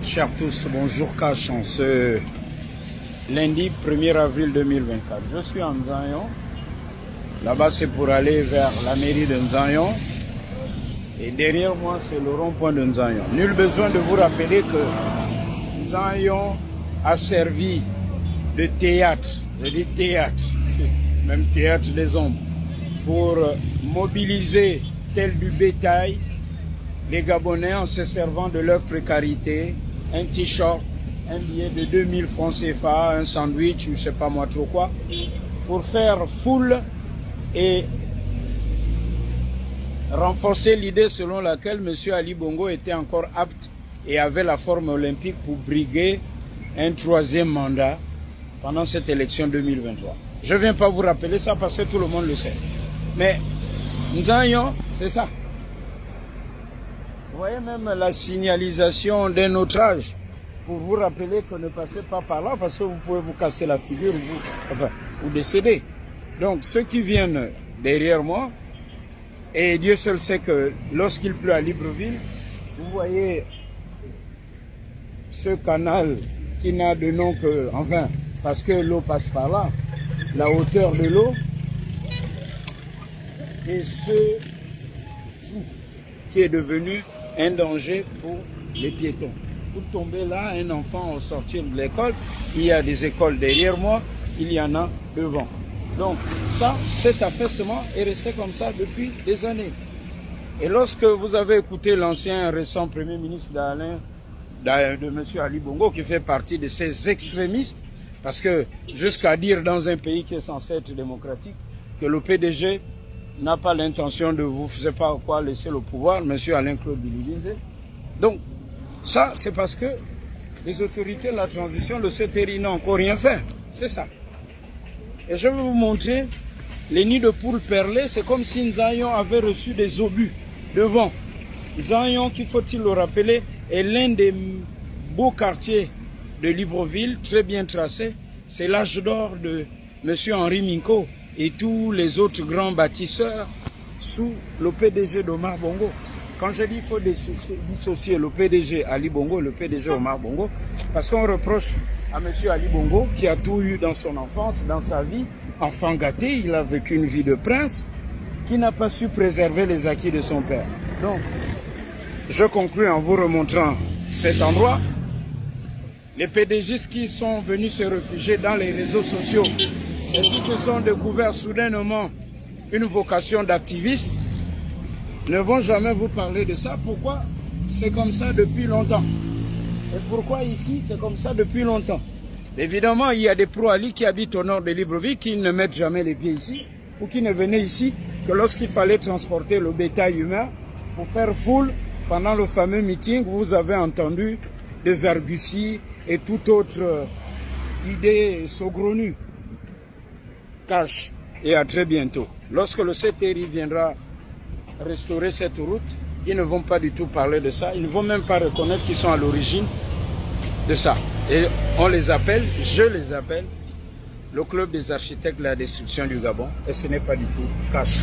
chers tous, bonjour Cash, en ce lundi 1er avril 2024. Je suis en Nzayon. Là-bas, c'est pour aller vers la mairie de Nzayon. Et derrière moi, c'est le rond-point de Nzayon. Nul besoin de vous rappeler que Nzayon a servi de théâtre, je dis théâtre, même théâtre des ombres, pour mobiliser tel du bétail les Gabonais en se servant de leur précarité, un t-shirt, un billet de 2000 francs CFA, un sandwich, je ne sais pas moi trop quoi, pour faire foule et renforcer l'idée selon laquelle M. Ali Bongo était encore apte et avait la forme olympique pour briguer un troisième mandat pendant cette élection 2023. Je ne viens pas vous rappeler ça parce que tout le monde le sait. Mais Nzayon, c'est ça. Vous voyez même la signalisation d'un autre âge pour vous rappeler que ne passez pas par là parce que vous pouvez vous casser la figure ou décéder. Donc ceux qui viennent derrière moi, et Dieu seul sait que lorsqu'il pleut à Libreville, vous voyez ce canal qui n'a de nom que, enfin, parce que l'eau passe par là, la hauteur de l'eau, et ce qui est devenu un danger pour les piétons. Pour tomber là, un enfant au sortir de l'école, il y a des écoles derrière moi, il y en a devant. Donc ça, cet affaissement est resté comme ça depuis des années. Et lorsque vous avez écouté l'ancien récent Premier ministre de M. Ali Bongo, qui fait partie de ces extrémistes, parce que jusqu'à dire dans un pays qui est censé être démocratique, que le PDG n'a pas l'intention de vous, je ne sais pas quoi, laisser le pouvoir, M. Alain-Claude Bilizinze. Donc, ça, c'est parce que les autorités de la transition, le CTRI n'ont encore rien fait. C'est ça. Et je vais vous montrer les nids de poules perlées. C'est comme si Nzayon avait reçu des obus devant. Nzayon, qu'il faut-il le rappeler, est l'un des beaux quartiers de Libreville, très bien tracé. C'est l'âge d'or de M. Henri Minko et tous les autres grands bâtisseurs sous le PDG d'Omar Bongo. Quand je dis qu'il faut dissocier le PDG Ali Bongo et le PDG Omar Bongo, parce qu'on reproche à M. Ali Bongo, qui a tout eu dans son enfance, dans sa vie, enfant gâté, il a vécu une vie de prince, qui n'a pas su préserver les acquis de son père. Donc, je conclue en vous remontrant cet endroit. Les PDGistes qui sont venus se réfugier dans les réseaux sociaux et qui se sont découverts soudainement une vocation d'activiste, ne vont jamais vous parler de ça. Pourquoi? C'est comme ça depuis longtemps. Et pourquoi ici, c'est comme ça depuis longtemps? Évidemment, il y a des pro-Ali qui habitent au nord de Libreville qui ne mettent jamais les pieds ici, ou qui ne venaient ici que lorsqu'il fallait transporter le bétail humain pour faire foule. Pendant le fameux meeting, vous avez entendu des arguties et toute autre idée saugrenue. Cash. Et à très bientôt. Lorsque le CTRI viendra restaurer cette route, ils ne vont pas du tout parler de ça. Ils ne vont même pas reconnaître qu'ils sont à l'origine de ça. Et on les appelle, je les appelle, le club des architectes de la destruction du Gabon. Et ce n'est pas du tout Cash.